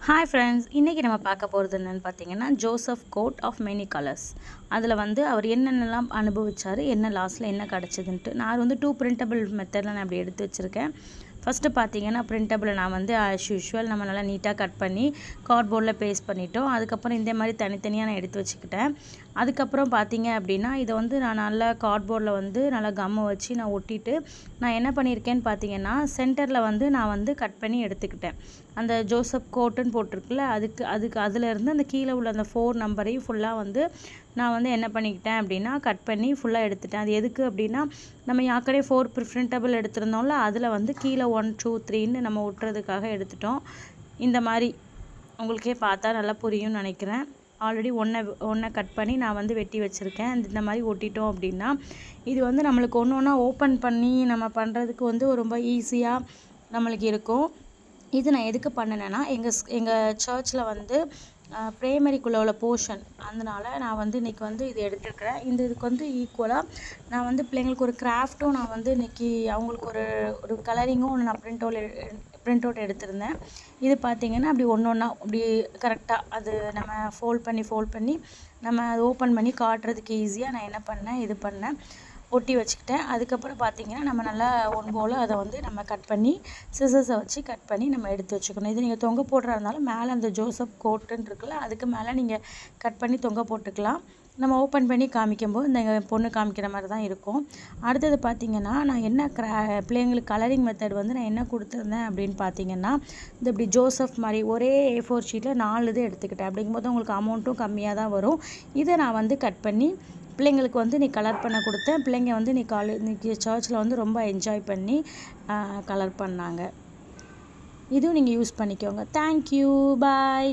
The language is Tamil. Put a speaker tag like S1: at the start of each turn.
S1: ஹாய் ஃப்ரெண்ட்ஸ், இன்றைக்கி நம்ம பார்க்க போகிறது என்னென்னு பார்த்தீங்கன்னா, Joseph coat of many colours. அதில் வந்து அவர் என்னென்னலாம் அனுபவிச்சார், என்ன லாஸ்ட்டில் என்ன கிடச்சிதுன்ட்டு. நான் வந்து 2 பிரிண்டபிள் மெத்தடில் நான் அப்படி எடுத்து வச்சுருக்கேன். ஃபஸ்ட்டு பார்த்தீங்கன்னா, பிரிண்டபிளை நான் வந்து ஆஸ் யூஷுவல் நம்ம நல்லா நீட்டாக கட் பண்ணி கார்ட்போர்டில் பேஸ்ட் பண்ணிட்டோம். அதுக்கப்புறம் இந்த மாதிரி தனித்தனியாக நான் எடுத்து வச்சுக்கிட்டேன். அதுக்கப்புறம் பார்த்தீங்க அப்படின்னா, இதை வந்து நான் நல்லா கார்ட்போர்டில் வந்து நல்லா கம்மை வச்சு நான் ஒட்டிட்டு, நான் என்ன பண்ணியிருக்கேன்னு பார்த்தீங்கன்னா, சென்டரில் வந்து நான் வந்து கட் பண்ணி எடுத்துக்கிட்டேன். அந்த ஜோசப் கோட்டுன்னு போட்டிருக்குல்ல, அதிலேருந்து அந்த கீழே உள்ள அந்த 4 நம்பரையும் ஃபுல்லாக வந்து நான் வந்து என்ன பண்ணிக்கிட்டேன் அப்படின்னா, கட் பண்ணி ஃபுல்லாக எடுத்துட்டேன். அது எதுக்கு அப்படின்னா, நம்ம ஏற்கனவே 4 ப்ரிஃபரண்டபிள் எடுத்திருந்தோம்ல, அதில் வந்து கீழே 1 2 3ன்னு நம்ம ஒட்டுறதுக்காக எடுத்துட்டோம். இந்த மாதிரி உங்களுக்கே பார்த்தா நல்லா புரியும்னு நினைக்கிறேன். ஆல்ரெடி ஒன்றை கட் பண்ணி நான் வந்து வெட்டி வச்சுருக்கேன். இந்த மாதிரி ஒட்டிட்டோம் அப்படின்னா, இது வந்து நம்மளுக்கு ஒன்று ஒன்றா ஓப்பன் பண்ணி நம்ம பண்ணுறதுக்கு வந்து ரொம்ப ஈஸியாக நம்மளுக்கு இருக்கும். இது நான் எதுக்கு பண்ணினேன்னா, எங்கள் சர்ச்சில் வந்து ப்ரேமரிக்குள்ளே உள்ள போர்ஷன், அதனால் நான் வந்து இன்றைக்கி வந்து இது எடுத்துருக்கிறேன். இதுக்கு வந்து ஈக்குவலாக நான் வந்து பிள்ளைங்களுக்கு ஒரு கிராஃப்ட்டும் நான் வந்து இன்றைக்கி அவங்களுக்கு ஒரு கலரிங்கும் ஒன்று நான் பிரிண்ட் அவுட் எடுத்திருந்தேன். இது பார்த்திங்கன்னா அப்படி ஒன்று ஒன்றா அப்படி கரெக்டாக அது நம்ம ஃபோல்ட் பண்ணி நம்ம அதை ஓப்பன் பண்ணி காட்டுறதுக்கு ஈஸியாக நான் என்ன பண்ணேன், இது பண்ணேன், ஒட்டி வச்சுக்கிட்டேன். அதுக்கப்புறம் பார்த்திங்கன்னா நம்ம நல்லா ஒன் போல் அதை வந்து நம்ம கட் பண்ணி சிசர்ஸை வச்சு கட் பண்ணி நம்ம எடுத்து வச்சுக்கணும். இது நீங்கள் தொங்க போடுறா இருந்தாலும் மேலே அந்த ஜோசப் கோட்டுன்னு இருக்குல்ல, அதுக்கு மேலே நீங்கள் கட் பண்ணி தொங்க போட்டுக்கலாம். நம்ம ஓப்பன் பண்ணி காமிக்கும்போது இந்த பொண்ணு காமிக்கிற மாதிரி தான் இருக்கும். அடுத்தது பார்த்திங்கன்னா, நான் என்ன பிள்ளைங்களுக்கு கலரிங் மெத்தட் வந்து நான் என்ன கொடுத்துருந்தேன் அப்படின்னு பார்த்தீங்கன்னா, இந்த இப்படி ஜோசப் மாதிரி ஒரே A4 ஷீட்டில் 4 இது எடுத்துக்கிட்டேன். அப்படிங்கும்போது உங்களுக்கு அமௌண்ட்டும் கம்மியாக தான் வரும். இதை நான் வந்து கட் பண்ணி பிள்ளைங்களுக்கு வந்து நீ கலர் பண்ண கொடுத்தேன். பிள்ளைங்க வந்து இன்னைக்கு சர்ச்சில் வந்து ரொம்ப என்ஜாய் பண்ணி கலர் பண்ணாங்க. இதுவும் நீங்கள் யூஸ் பண்ணிக்கோங்க. தேங்க்யூ, பாய்.